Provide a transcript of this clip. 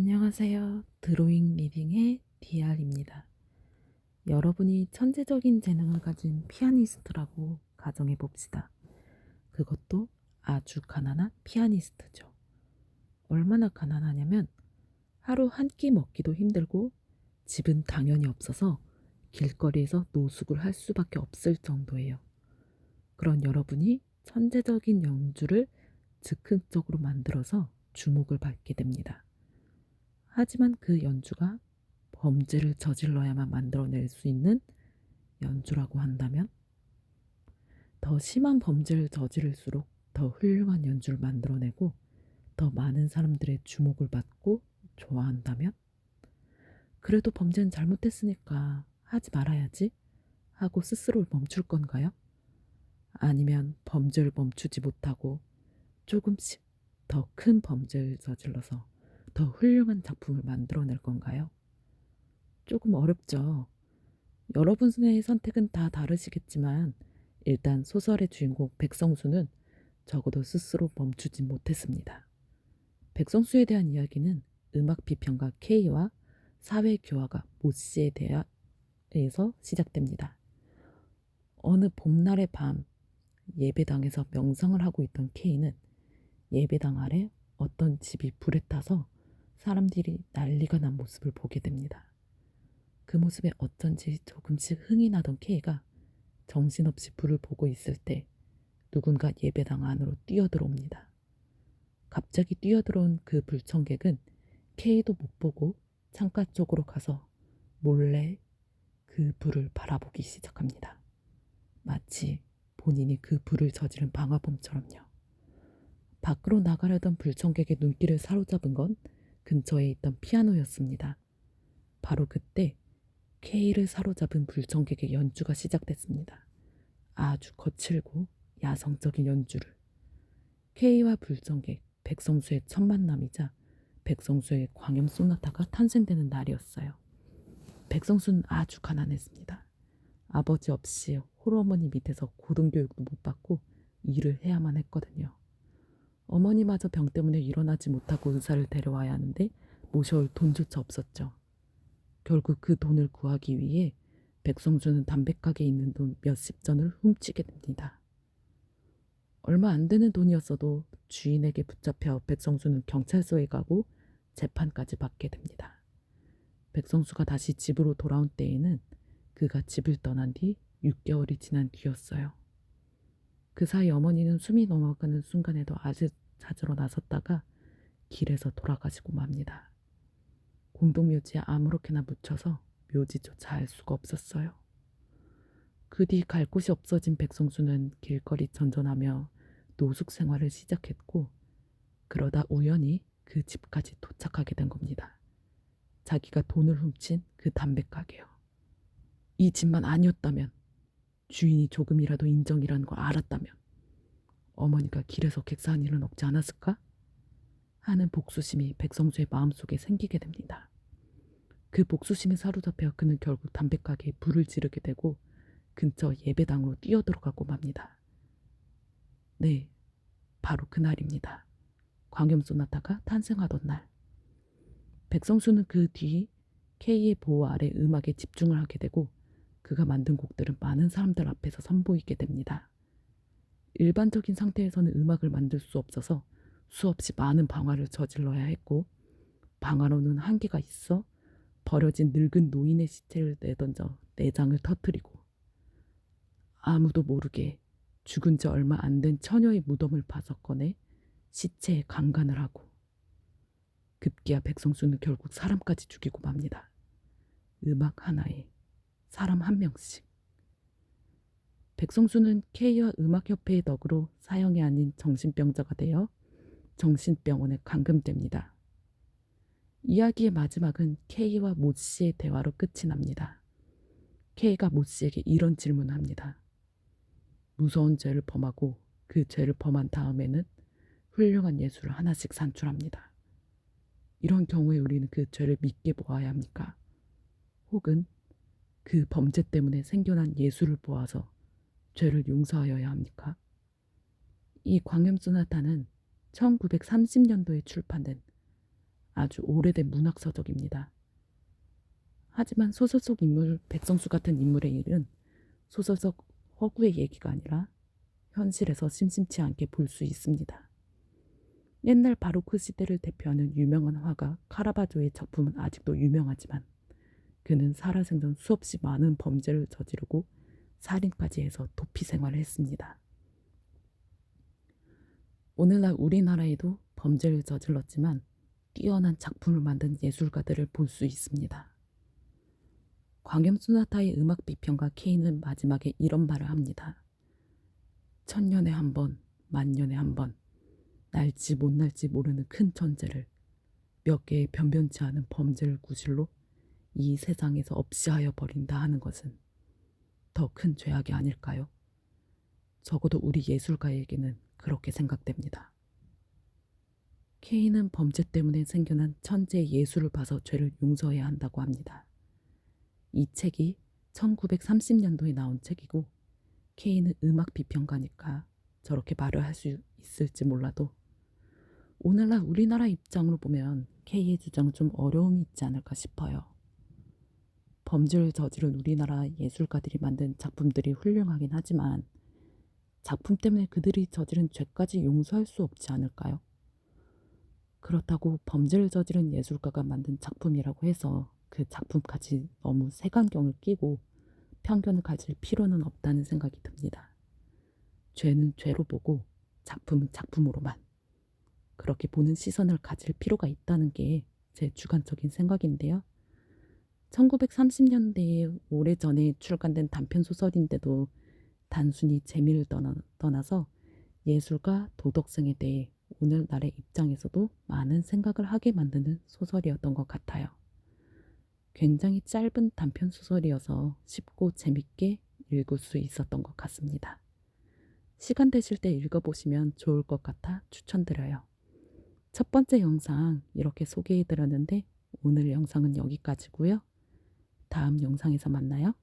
안녕하세요. 드로잉 리딩의 DR입니다. 여러분이 천재적인 재능을 가진 피아니스트라고 가정해 봅시다. 그것도 아주 가난한 피아니스트죠. 얼마나 가난하냐면 하루 한 끼 먹기도 힘들고 집은 당연히 없어서 길거리에서 노숙을 할 수밖에 없을 정도예요. 그런 여러분이 천재적인 연주를 즉흥적으로 만들어서 주목을 받게 됩니다. 하지만 그 연주가 범죄를 저질러야만 만들어낼 수 있는 연주라고 한다면 더 심한 범죄를 저지를수록 더 훌륭한 연주를 만들어내고 더 많은 사람들의 주목을 받고 좋아한다면 그래도 범죄는 잘못했으니까 하지 말아야지 하고 스스로를 멈출 건가요? 아니면 범죄를 멈추지 못하고 조금씩 더 큰 범죄를 저질러서 더 훌륭한 작품을 만들어낼 건가요? 조금 어렵죠. 여러분의 선택은 다 다르시겠지만 일단 소설의 주인공 백성수는 적어도 스스로 멈추지 못했습니다. 백성수에 대한 이야기는 음악 비평가 K와 사회 교화가 모 씨에 대해서 시작됩니다. 어느 봄날의 밤 예배당에서 명상을 하고 있던 K는 예배당 아래 어떤 집이 불에 타서 사람들이 난리가 난 모습을 보게 됩니다. 그 모습에 어쩐지 조금씩 흥이 나던 K가 정신없이 불을 보고 있을 때 누군가 예배당 안으로 뛰어들어옵니다. 갑자기 뛰어들어온 그 불청객은 K도 못 보고 창가 쪽으로 가서 몰래 그 불을 바라보기 시작합니다. 마치 본인이 그 불을 저지른 방화범처럼요. 밖으로 나가려던 불청객의 눈길을 사로잡은 건 근처에 있던 피아노였습니다. 바로 그때 K를 사로잡은 불청객의 연주가 시작됐습니다. 아주 거칠고 야성적인 연주를. K와 불청객, 백성수의 첫 만남이자 백성수의 광염 소나타가 탄생되는 날이었어요. 백성수는 아주 가난했습니다. 아버지 없이 홀어머니 밑에서 고등교육도 못 받고 일을 해야만 했거든요. 어머니마저 병 때문에 일어나지 못하고 의사를 데려와야 하는데 모셔올 돈조차 없었죠. 결국 그 돈을 구하기 위해 백성수는 담배가게에 있는 돈 몇십 전을 훔치게 됩니다. 얼마 안 되는 돈이었어도 주인에게 붙잡혀 백성수는 경찰서에 가고 재판까지 받게 됩니다. 백성수가 다시 집으로 돌아온 때에는 그가 집을 떠난 뒤 6개월이 지난 뒤였어요. 그 사이 어머니는 숨이 넘어가는 순간에도 아직 찾으러 나섰다가 길에서 돌아가시고 맙니다. 공동묘지에 아무렇게나 묻혀서 묘지조차 알 수가 없었어요. 그 뒤 갈 곳이 없어진 백성수는 길거리 전전하며 노숙 생활을 시작했고 그러다 우연히 그 집까지 도착하게 된 겁니다. 자기가 돈을 훔친 그 담배가게요. 이 집만 아니었다면 주인이 조금이라도 인정이라는 걸 알았다면 어머니가 길에서 객사한 일은 없지 않았을까? 하는 복수심이 백성수의 마음속에 생기게 됩니다. 그 복수심에 사로잡혀 그는 결국 담배가게에 불을 지르게 되고 근처 예배당으로 뛰어들어가고 맙니다. 네, 바로 그날입니다. 광염 소나타가 탄생하던 날. 백성수는 그 뒤 K의 보호 아래 음악에 집중을 하게 되고 그가 만든 곡들은 많은 사람들 앞에서 선보이게 됩니다. 일반적인 상태에서는 음악을 만들 수 없어서 수없이 많은 방화를 저질러야 했고 방화로는 한계가 있어 버려진 늙은 노인의 시체를 내던져 내장을 터뜨리고 아무도 모르게 죽은 지 얼마 안 된 처녀의 무덤을 파서 꺼내 시체에 강간을 하고 급기야 백성수는 결국 사람까지 죽이고 맙니다. 음악 하나에 사람 한 명씩. 백성수는 K와 음악협회의 덕으로 사형이 아닌 정신병자가 되어 정신병원에 감금됩니다. 이야기의 마지막은 K와 모 씨의 대화로 끝이 납니다. K가 모 씨에게 이런 질문을 합니다. 무서운 죄를 범하고 그 죄를 범한 다음에는 훌륭한 예술을 하나씩 산출합니다. 이런 경우에 우리는 그 죄를 믿게 보아야 합니까? 혹은 그 범죄 때문에 생겨난 예술을 보아서 죄를 용서하여야 합니까? 이 광염 소나타는 1930년도에 출판된 아주 오래된 문학서적입니다. 하지만 소설 속 인물 백성수 같은 인물의 일은 소설 속 허구의 얘기가 아니라 현실에서 심심치 않게 볼 수 있습니다. 옛날 바로크 시대를 대표하는 유명한 화가 카라바조의 작품은 아직도 유명하지만 그는 살아생전 수없이 많은 범죄를 저지르고 살인까지 해서 도피 생활을 했습니다. 오늘날 우리나라에도 범죄를 저질렀지만 뛰어난 작품을 만든 예술가들을 볼 수 있습니다. 광염소나타의 음악 비평가 케인은 마지막에 이런 말을 합니다. 천년에 한 번, 만년에 한 번, 날지 못 날지 모르는 큰 천재를 몇 개의 변변치 않은 범죄를 구실로 이 세상에서 없이하여 버린다 하는 것은 더 큰 죄악이 아닐까요? 적어도 우리 예술가에게는 그렇게 생각됩니다. 케인은 범죄 때문에 생겨난 천재의 예술을 봐서 죄를 용서해야 한다고 합니다. 이 책이 1930년도에 나온 책이고 케인은 음악 비평가니까 저렇게 말을 할 수 있을지 몰라도 오늘날 우리나라 입장으로 보면 K의 주장은 좀 어려움이 있지 않을까 싶어요. 범죄를 저지른 우리나라 예술가들이 만든 작품들이 훌륭하긴 하지만 작품 때문에 그들이 저지른 죄까지 용서할 수 없지 않을까요? 그렇다고 범죄를 저지른 예술가가 만든 작품이라고 해서 그 작품까지 너무 색안경을 끼고 편견을 가질 필요는 없다는 생각이 듭니다. 죄는 죄로 보고 작품은 작품으로만 그렇게 보는 시선을 가질 필요가 있다는 게 제 주관적인 생각인데요. 1930년대에 오래전에 출간된 단편소설인데도 단순히 재미를 떠나서 예술과 도덕성에 대해 오늘날의 입장에서도 많은 생각을 하게 만드는 소설이었던 것 같아요. 굉장히 짧은 단편소설이어서 쉽고 재밌게 읽을 수 있었던 것 같습니다. 시간 되실 때 읽어보시면 좋을 것 같아 추천드려요. 첫 번째 영상 이렇게 소개해드렸는데 오늘 영상은 여기까지고요. 다음 영상에서 만나요.